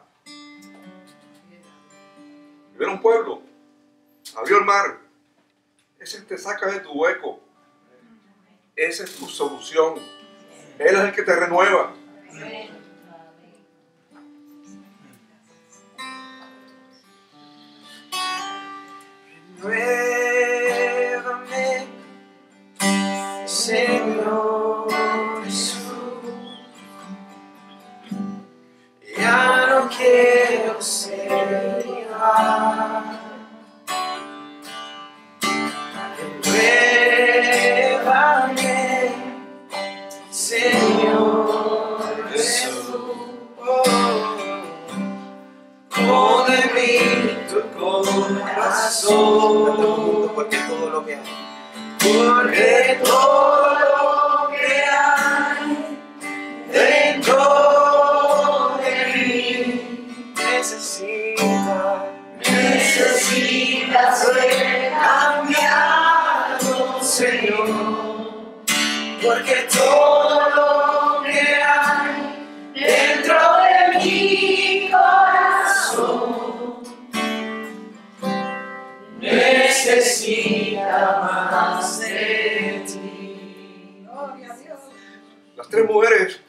Viene un pueblo. Abrió el mar. Ese te saca de tu hueco. Esa es tu solución. Él es el que te renueva. Renuévame, Señor Jesús. Ya no quiero ser igual. Renuévame, Señor Jesús. Pon en mí tu corazón, porque todo lo que hay dentro de mí necesita ser cambiado, Señor, porque todo lo que hay dentro de mi corazón necesita más de ti. Las tres mujeres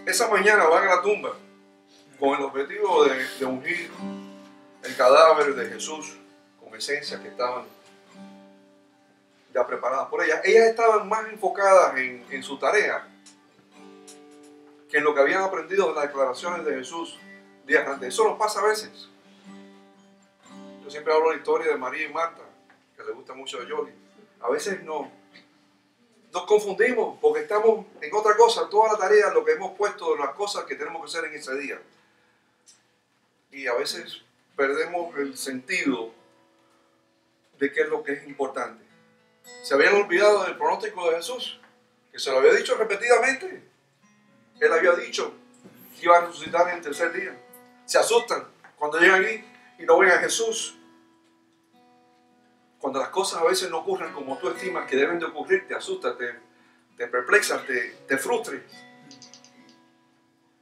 esa mañana van a la tumba con el objetivo de ungir el cadáver de Jesús con esencias que estaban ya preparadas por ellas. Ellas estaban más enfocadas en su tarea que en lo que habían aprendido de las declaraciones de Jesús días antes. Eso nos pasa a veces. Yo siempre hablo de la historia de María y Marta, que le gusta mucho a Yoli. A veces nos confundimos porque estamos en otra cosa, toda la tarea, lo que hemos puesto, las cosas que tenemos que hacer en ese día. Y a veces perdemos el sentido de qué es lo que es importante. Se habían olvidado del pronóstico de Jesús, que se lo había dicho repetidamente. Él había dicho que iba a resucitar en el tercer día. Se asustan cuando llegan aquí y no ven a Jesús. Cuando las cosas a veces no ocurren como tú estimas que deben de ocurrir, te asustas, te perplexas, te frustras.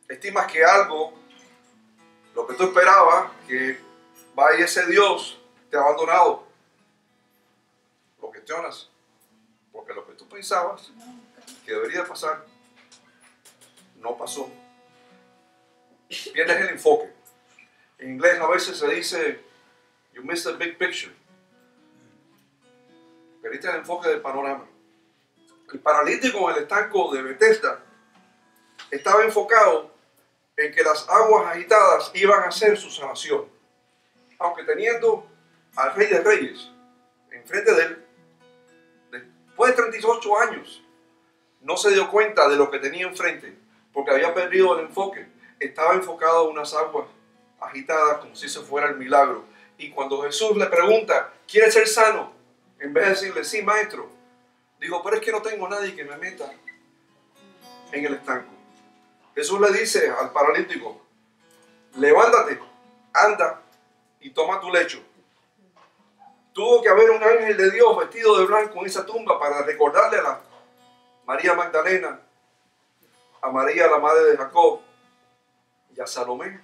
Estimas que algo, lo que tú esperabas, que vaya ese Dios, te ha abandonado. Lo cuestionas, porque lo que tú pensabas que debería pasar, no pasó. Pierdes el enfoque. En inglés a veces se dice, you missed the big picture. Perdiste el enfoque del panorama. El paralítico en el estanco de Bethesda estaba enfocado en que las aguas agitadas iban a ser su sanación. Aunque teniendo al Rey de Reyes enfrente de él, después de 38 años, no se dio cuenta de lo que tenía enfrente, porque había perdido el enfoque. Estaba enfocado en unas aguas agitadas como si se fuera el milagro. Y cuando Jesús le pregunta, ¿quieres ser sano? En vez de decirle, sí, maestro, digo, pero es que no tengo nadie que me meta en el estanco. Jesús le dice al paralítico, levántate, anda y toma tu lecho. Tuvo que haber un ángel de Dios vestido de blanco en esa tumba para recordarle a la María Magdalena, a María la madre de Jacob y a Salomé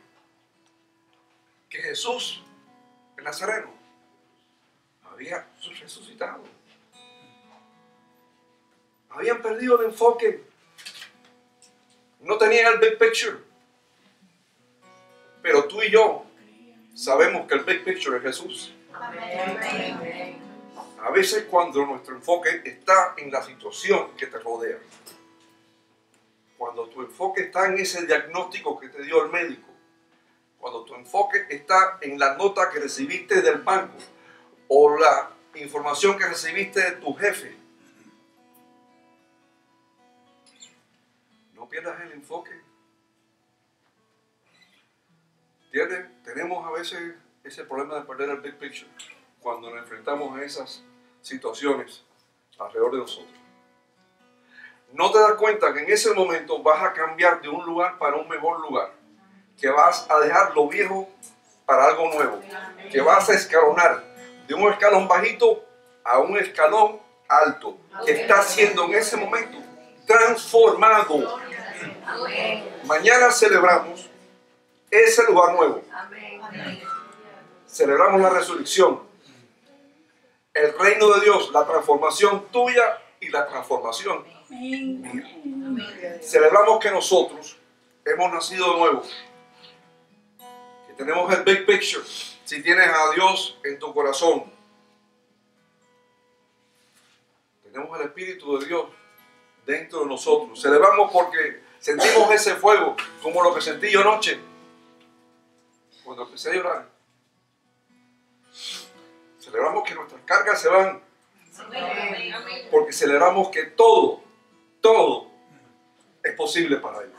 que Jesús, el Nazareno, había resucitado. Habían perdido el enfoque. no tenían el big picture. Pero tú y yo sabemos que el big picture es Jesús. A veces cuando nuestro enfoque está en la situación que te rodea, cuando tu enfoque está en ese diagnóstico que te dio el médico, cuando tu enfoque está en la nota que recibiste del banco o la información que recibiste de tu jefe, no pierdas el enfoque. ¿Entiendes? Tenemos a veces ese problema de perder el big picture cuando nos enfrentamos a esas situaciones alrededor de nosotros. No te das cuenta que en ese momento vas a cambiar de un lugar para un mejor lugar, que vas a dejar lo viejo para algo nuevo, que vas a escalonar de un escalón bajito a un escalón alto, que está siendo en ese momento transformado. Mañana celebramos ese lugar nuevo. Celebramos la resurrección, el reino de Dios, la transformación tuya y la transformación mía. Celebramos que nosotros hemos nacido de nuevo, que tenemos el big picture. Si tienes a Dios en tu corazón, tenemos el Espíritu de Dios dentro de nosotros. Celebramos porque sentimos ese fuego, como lo que sentí yo anoche cuando empecé a llorar. Celebramos que nuestras cargas se van, porque celebramos que todo es posible para Él.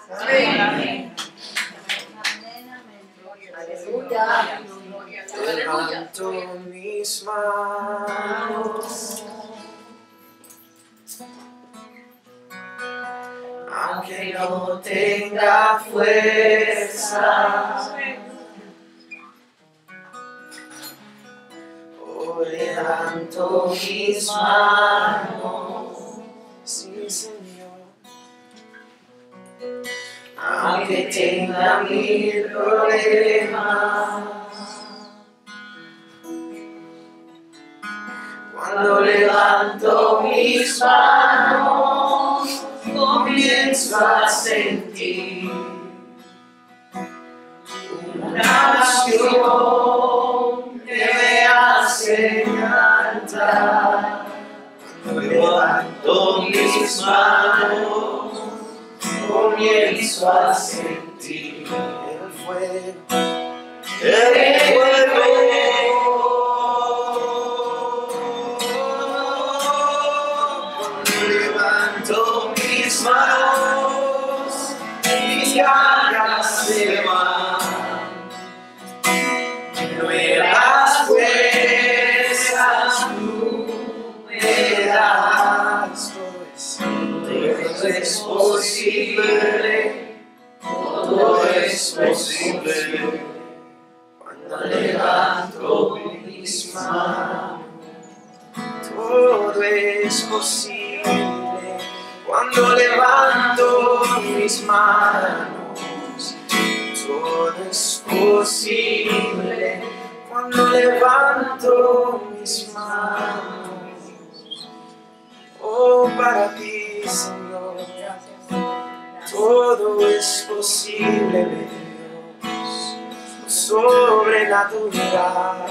Levanto mis manos, aunque no tenga fuerza. Oh, levanto mis manos, sí, Señor, aunque tenga mil problemas. Cuando levanto mis manos, comienzo a sentir una pasión que me hace cantar. Cuando levanto mis manos, comienzo a sentir el fuego. El fuego. Manos, mis cargas se van, nuevas fuerzas tú me das. Todo es posible, todo es posible, cuando levanto mis manos. Todo es posible cuando levanto mis manos. Todo es posible cuando levanto mis manos. Oh, para ti, Señor, todo es posible, mi Dios, sobrenatural.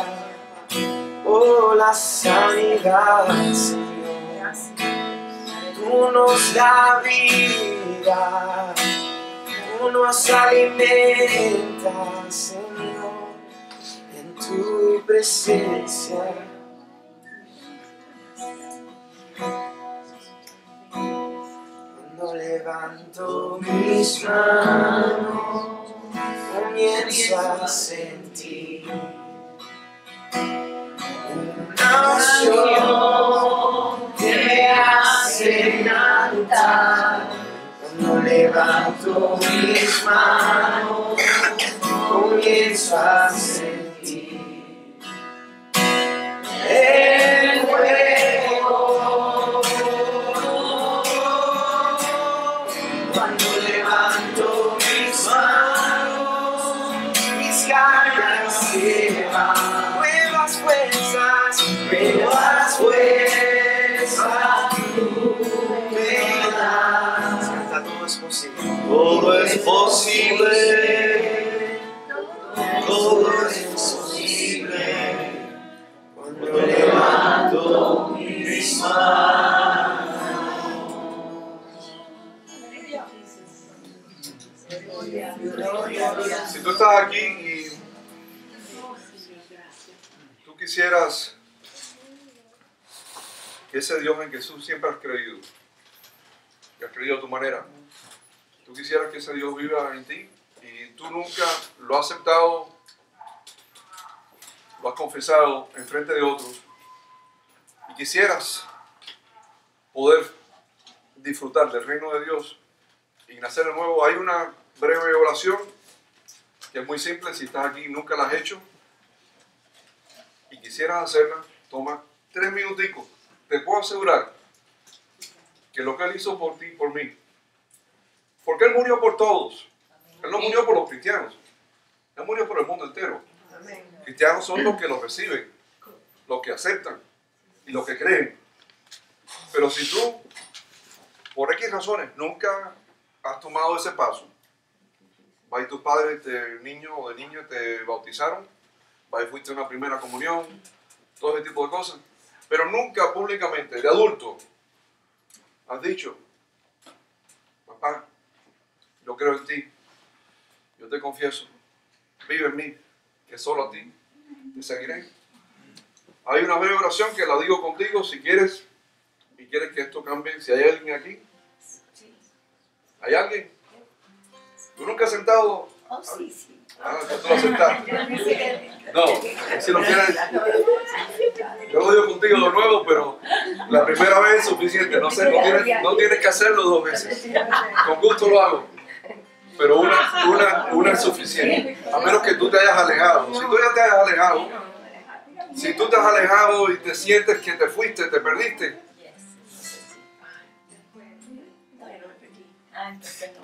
Oh, la sanidad, Señor. Tú nos das vida, tú nos alimentas, Señor, en tu presencia. Cuando levanto mis manos, comienzo a sentir una unción que me hace cantar. Cuando levanto mis manos, comienzo a sentir el fuego. Cuando levanto mis manos, mis cargas se van. Nuevas fuerzas tú me das. Canta, todo es posible. Todo Todo es posible, todo es posible cuando levanto mis manos. Si tú estás aquí y tú quisieras que ese Dios en que tú siempre has creído, que has creído a tu manera, tú quisieras que ese Dios viva en ti y tú nunca lo has aceptado, lo has confesado en frente de otros y quisieras poder disfrutar del reino de Dios y nacer de nuevo, hay una breve oración que es muy simple. Si estás aquí y nunca la has hecho y quisieras hacerla, toma 3 minuticos. Te puedo asegurar que lo que Él hizo por ti y por mí, porque Él murió por todos, Él no murió por los cristianos, Él murió por el mundo entero. Cristianos son los que lo reciben, los que aceptan y los que creen. Pero si tú, por X razones, nunca has tomado ese paso, va y tus padres de niño o de niña te bautizaron, va y fuiste a una primera comunión, todo ese tipo de cosas, pero nunca públicamente, de adulto, has dicho: papá, yo creo en ti, yo te confieso, vive en mí, que solo a ti te seguiré. Hay una breve oración que la digo contigo si quieres y quieres que esto cambie. Si hay alguien aquí, ¿hay alguien? ¿Tú nunca has sentado? Oh, sí, sí. Ah, tú lo has sentado. No, si lo quieres. Yo lo digo contigo de nuevo, pero la primera vez es suficiente. No sé, no tienes que hacerlo 2 veces. Con gusto lo hago. Pero una es suficiente. A menos que tú te hayas alejado. Si tú ya te has alejado, si tú te has alejado y te sientes que te fuiste, te perdiste,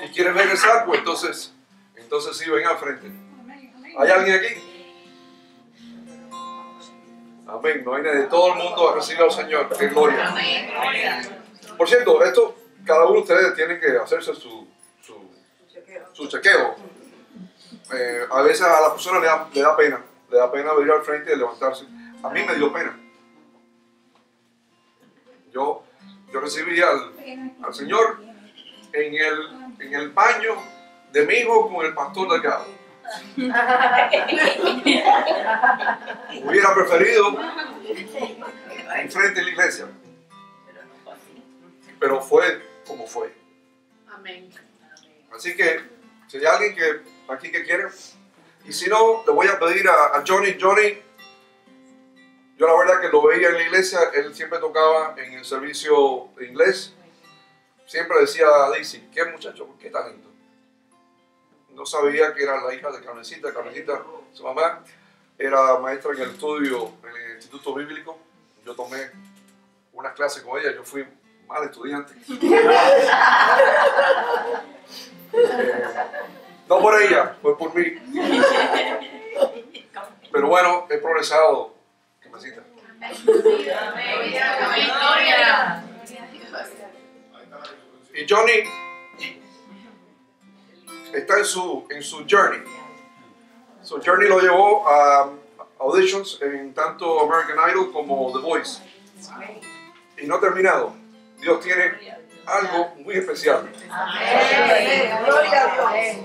y quieres regresar, pues entonces sí, ven al frente. ¿Hay alguien aquí? Amén. No hay nadie. Todo el mundo recibe al Señor. ¡Qué gloria! Por cierto, esto, cada uno de ustedes tiene que hacerse su chequeo. A veces a la persona le da pena venir al frente y levantarse. A mí me dio pena. Yo recibí al Señor en el baño de mi hijo con el pastor Delgado. Hubiera preferido enfrente de la iglesia, pero fue como fue. Amén. Así que si hay alguien aquí que quiere, y si no, le voy a pedir a Johnny. Yo la verdad que lo veía en la iglesia, él siempre tocaba en el servicio de inglés. Siempre decía a Daisy: qué muchacho, qué talento. No sabía que era la hija de Carmencita. Carmencita, su mamá, era maestra en el estudio, en el Instituto Bíblico. Yo tomé unas clases con ella, yo fui mal estudiante. No por ella, fue por mí. Pero bueno, he progresado, Carmencita. Y Johnny está en su journey. Su journey lo llevó a auditions en tanto American Idol como The Voice. Y no ha terminado. Dios tiene algo muy especial. Gloria a Dios.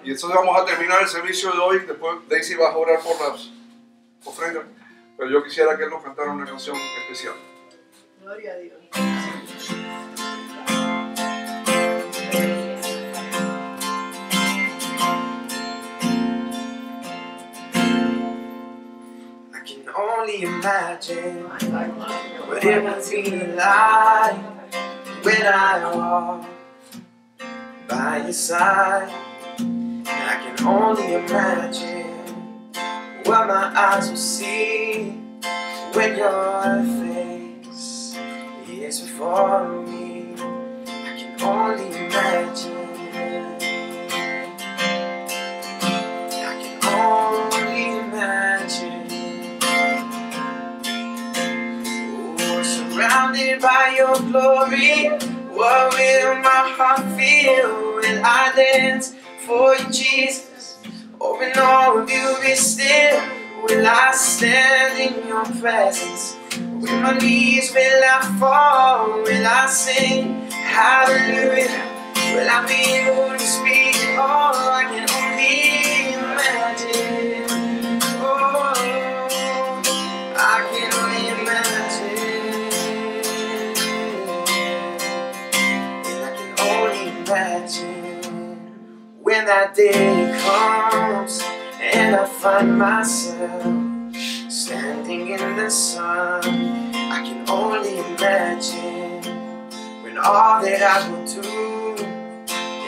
Y entonces vamos a terminar el servicio de hoy. Después Daisy va a orar por las ofrendas. Pero yo quisiera que él nos cantara una canción especial. Gloria a Dios. Only imagine what it would be like when I walk by your side. I can only imagine what my eyes will see when your face is before me. I can only imagine. I can only imagine. Surrounded by your glory, what will my heart feel when I dance for you, Jesus? Or in all of you be still? Will I stand in your presence? With my knees will I fall? Will I sing hallelujah? Will I be able to speak? Oh, I can only imagine. Oh, I can only imagine. And I can only imagine when that day comes and I find myself standing in the sun. I can only imagine when all that I will do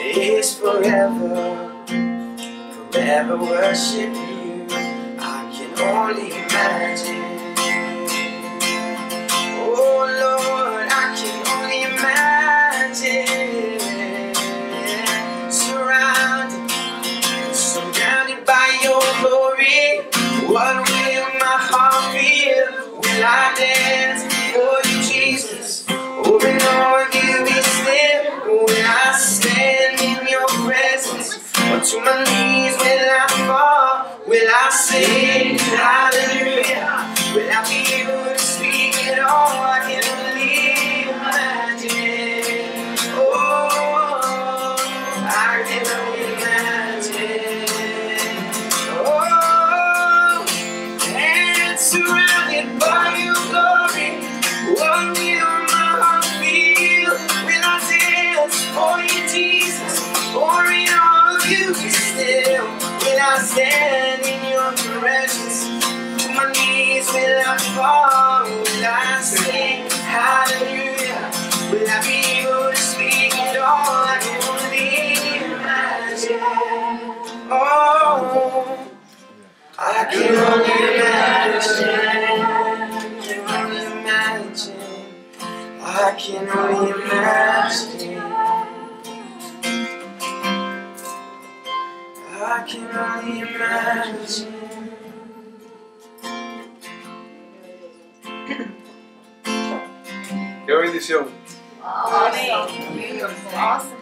is forever, forever worship you. I can only imagine. Oh Lord, I can only imagine. Surrounded by your glory, what will my heart feel? Will I dance for you, Jesus? Or in all of you be still? Will I stand in your presence? Or to my knees will I fall? Will I sing hallelujah? Will I be able to speak at all? I can only imagine. Oh, I can only imagine. Oh, and surrounded by your glory, what will my heart feel? Will I dance for you, Jesus? Or in all of you be still? Will I stand in your presence? On my knees will I fall? Will I sing hallelujah? Will I be able to speak at all? I can only imagine. Oh, I can only imagine. I can only imagine. I can only imagine. I can only imagine. Qué bendición. Awesome. Awesome.